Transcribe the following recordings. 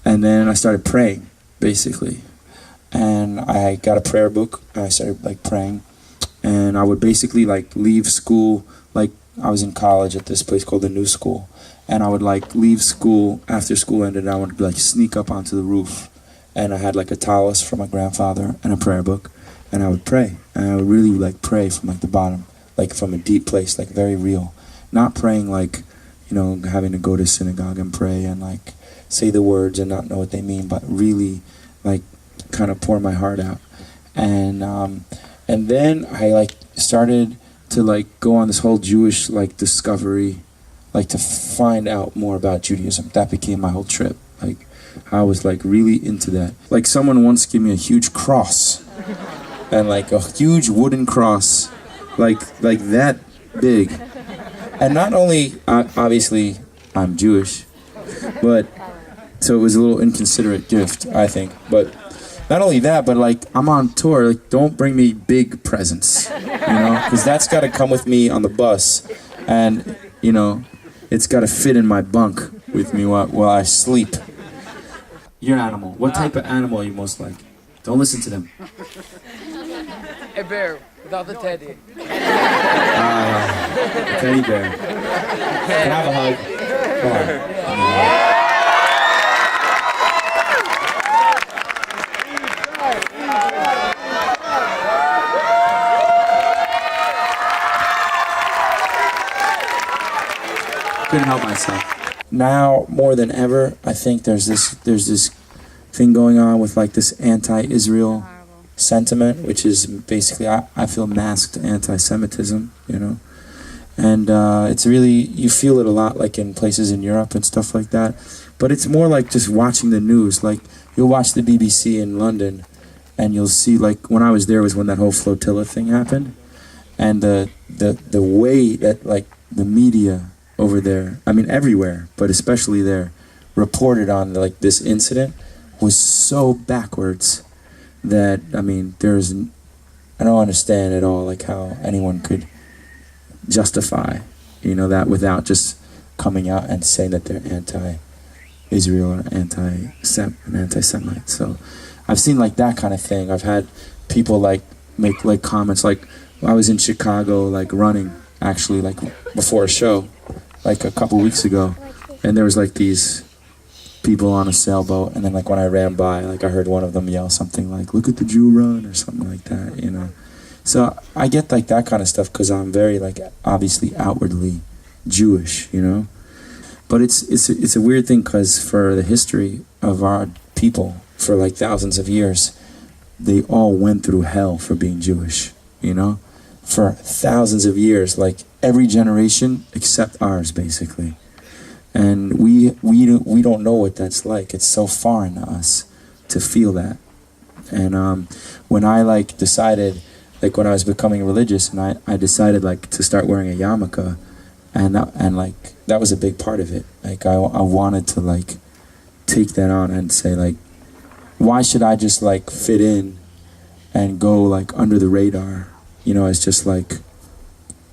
And then I started praying, basically. And I got a prayer book, and I started like praying. And I would basically like leave school, like I was in college at this place called the New School. And I would like leave school, after school ended, I would like sneak up onto the roof. And I had like a tallis from my grandfather and a prayer book. And I would pray. And I would really like pray from like the bottom, like from a deep place, like very real. Not praying like, you know, having to go to synagogue and pray and like say the words and not know what they mean, but really like kind of pour my heart out. And then I like started to like go on this whole Jewish like discovery, like to find out more about Judaism. That became my whole trip. Like I was like really into that. Like someone once gave me a huge cross and like a huge wooden cross, like that big. And not only, obviously, I'm Jewish, but, so it was a little inconsiderate gift, I think. But not only that, but like, I'm on tour, like, don't bring me big presents, you know? Because that's got to come with me on the bus. And, you know, it's got to fit in my bunk with me while I sleep. You're an animal. What type of animal are you most like? Don't listen to them. A bear, without the teddy. Teddy bear. Can I have a hug? Come on. Couldn't help myself. Now, more than ever, I think there's this thing going on with like this anti-Israel sentiment, which is basically, I feel, masked anti-Semitism, you know. And it's really, you feel it a lot like in places in Europe and stuff like that. But it's more like just watching the news. Like, you'll watch the BBC in London, and you'll see, like, when I was there was when that whole flotilla thing happened. And the way that, like, the media over there, I mean everywhere, but especially there, reported on, like, this incident was so backwards that, I mean, I don't understand at all, like, how anyone could justify, you know, that without just coming out and saying that they're anti-Israel or anti-Semite. So I've seen, like, that kind of thing. I've had people, like, make, like, comments, like, I was in Chicago, like, running, actually, like, before a show, like, a couple weeks ago, and there was, like, these people on a sailboat, and then like when I ran by, like I heard one of them yell something like, "Look at the Jew run," or something like that, you know. So I get like that kind of stuff because I'm very like obviously outwardly Jewish, you know. But it's a weird thing because for the history of our people, for like thousands of years, they all went through hell for being Jewish, you know. For thousands of years, like every generation except ours, basically. And we don't know what that's like. It's so foreign to us to feel that. And when I like decided, like when I was becoming religious, and I decided like to start wearing a yarmulke, and like that was a big part of it. Like I wanted to like take that on and say like, why should I just like fit in and go like under the radar, you know, as just like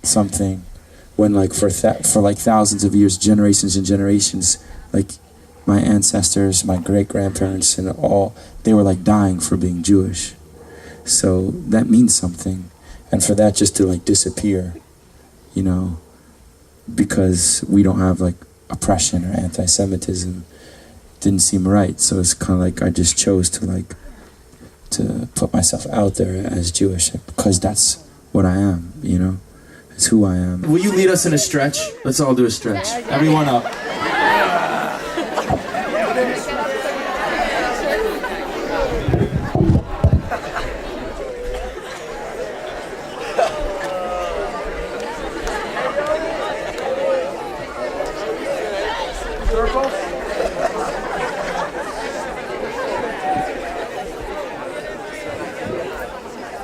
something. When like for like thousands of years, generations and generations, like my ancestors, my great-grandparents and all, they were like dying for being Jewish. So that means something. And for that just to like disappear, you know, because we don't have like oppression or anti-Semitism, didn't seem right. So it's kind of like I just chose to put myself out there as Jewish because that's what I am, you know. It's who I am. Will you lead us in a stretch? Let's all do a stretch. Everyone up.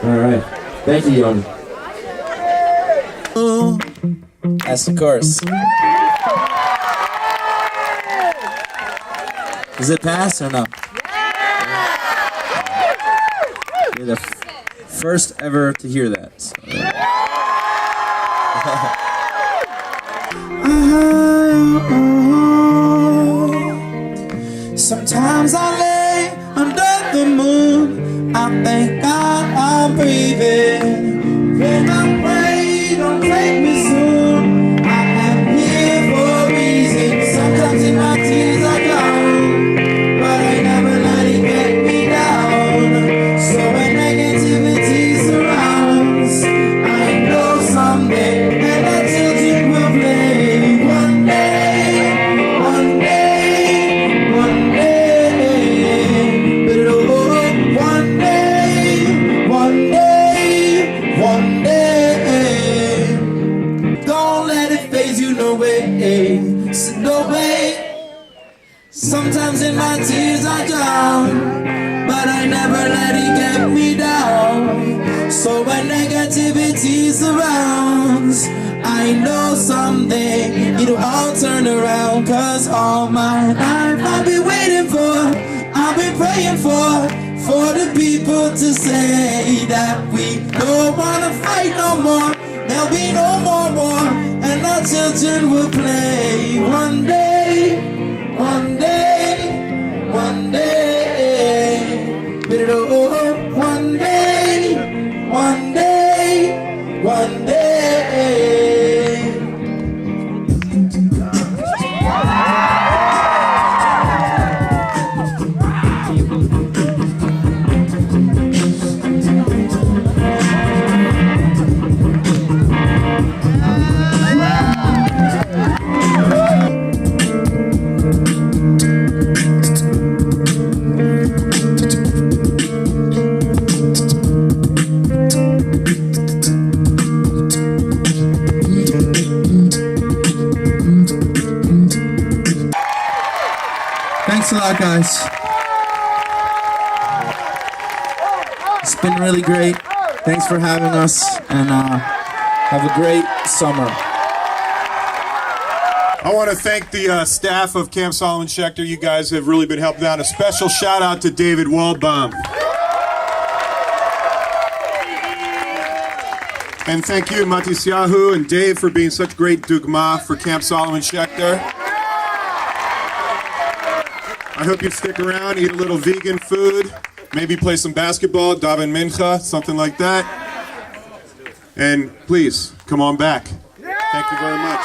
All right. Thank you, Yoni. That's the chorus. Does it pass or no? You're the first ever to hear that. So. Sometimes way, so no way. Sometimes in my tears I drown, but I never let it get me down. So when negativity surrounds, I know someday it'll all turn around. Cause all my life I've been waiting for, I've been praying for the people to say that we don't wanna fight no more. There'll be no more war, and our children will play one day. One day, one day, one day, one day, one day. Thanks a lot, guys. It's been really great. Thanks for having us, and have a great summer. I want to thank the staff of Camp Solomon Schechter. You guys have really been helping out. A special shout out to David Waldbaum. And thank you, Matisyahu and Dave, for being such great dugma for Camp Solomon Schechter. I hope you stick around, eat a little vegan food, maybe play some basketball, daven mincha, something like that. And please, come on back. Thank you very much.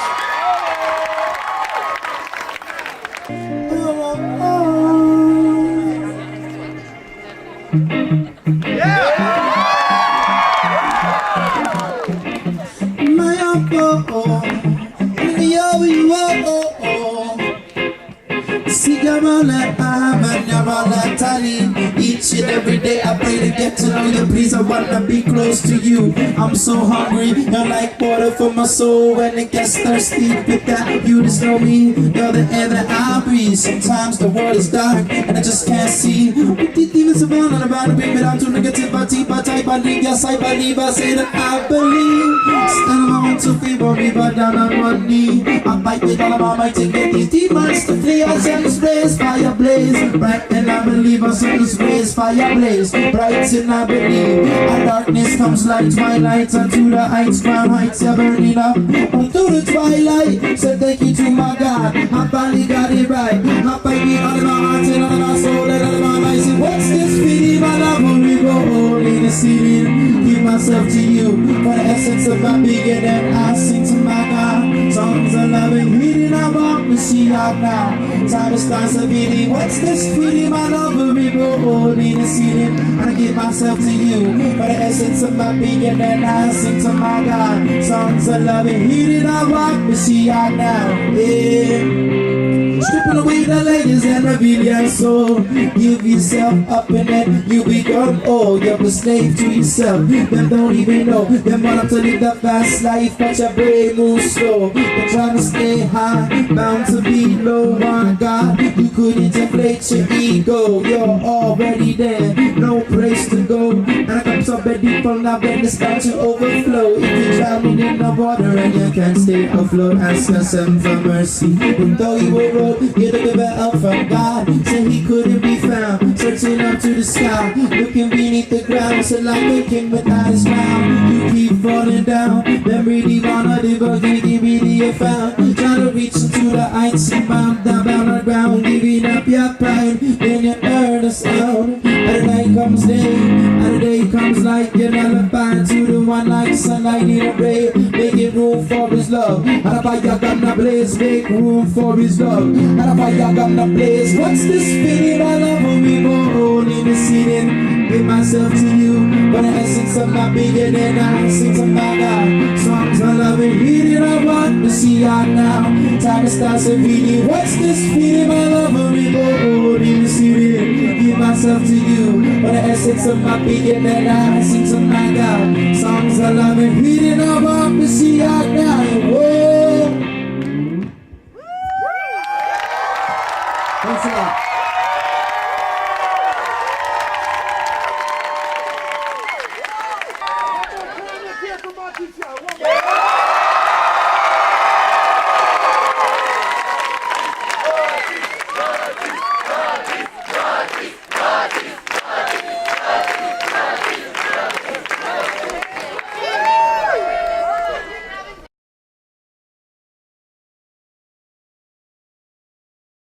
Each and every day I pray to get to know you. Please, I wanna be close to you. I'm so hungry, you're like water for my soul. When it gets thirsty, without you just know me. You're the air that I breathe. Sometimes the world is dark and I just can't see. With the demons around and around, bring me down to negativity. But I believe, yes I believe, I say that I believe. Stand on my 2 feet, me but down on one knee. I fight with all of my might to get these demons to flee. I send this blaze, fire blaze, bright, and I believe I send this blaze, fire blaze, bright, and I believe. And darkness comes like twilight, unto the heights, crown heights, you're burning up unto the twilight. So thank you to my God, I finally got it right. I fight me out of my heart and out of my soul and out of my mind. So what's this feeling? My love will be gold in the ceiling. Give myself to you for the essence of my being, and I sing to my God. Songs of love and healing, I walk with she out now. Time is starts a beating. What's this feeling? My love will be gold in the ceiling. I give myself to you for the essence of my being, and I sing to my God. Songs of love and healing, I walk with she out now. Yeah. Stripping away the layers and reveal your soul. Give yourself up and then you become old. You're a slave to yourself. Them don't even know. Them want up to live the fast life, but your brain moves slow. They're trying to stay high, bound to be low. My God, you couldn't inflate your ego. You're already there, no place to go. And I come so ready from now, then it's about to overflow. If you're drowning in the water and you can't stay afloat, ask yourself for mercy. And though you were wrote, you're the giver up from God. Said he couldn't be found, searching up to the sky, looking beneath the ground. So like a king without his crown, you keep falling down. Then really wanna live again, give me the found. Trying to reach into the heights and bound down on the ground, giving up your pride. Then you heard a sound. And the night comes day, and the day comes like you're lullaby to the one like sunlight in a ray. Making room for his love. And a fire gonna blaze, make room for his love. And a fire gonna blaze. What's this feeling? I love when we go in the ceiling. Give myself to you, but the essence of my being, and I sing to my God. Songs I love and healing, I want to see out now. Time to start a feeling. What's this feeling? I love when we go in the ceiling. Give myself to you, but the essence of my being, and I sing to my God. Songs I love and healing, I want to see out now. Whoa. Thanks a lot.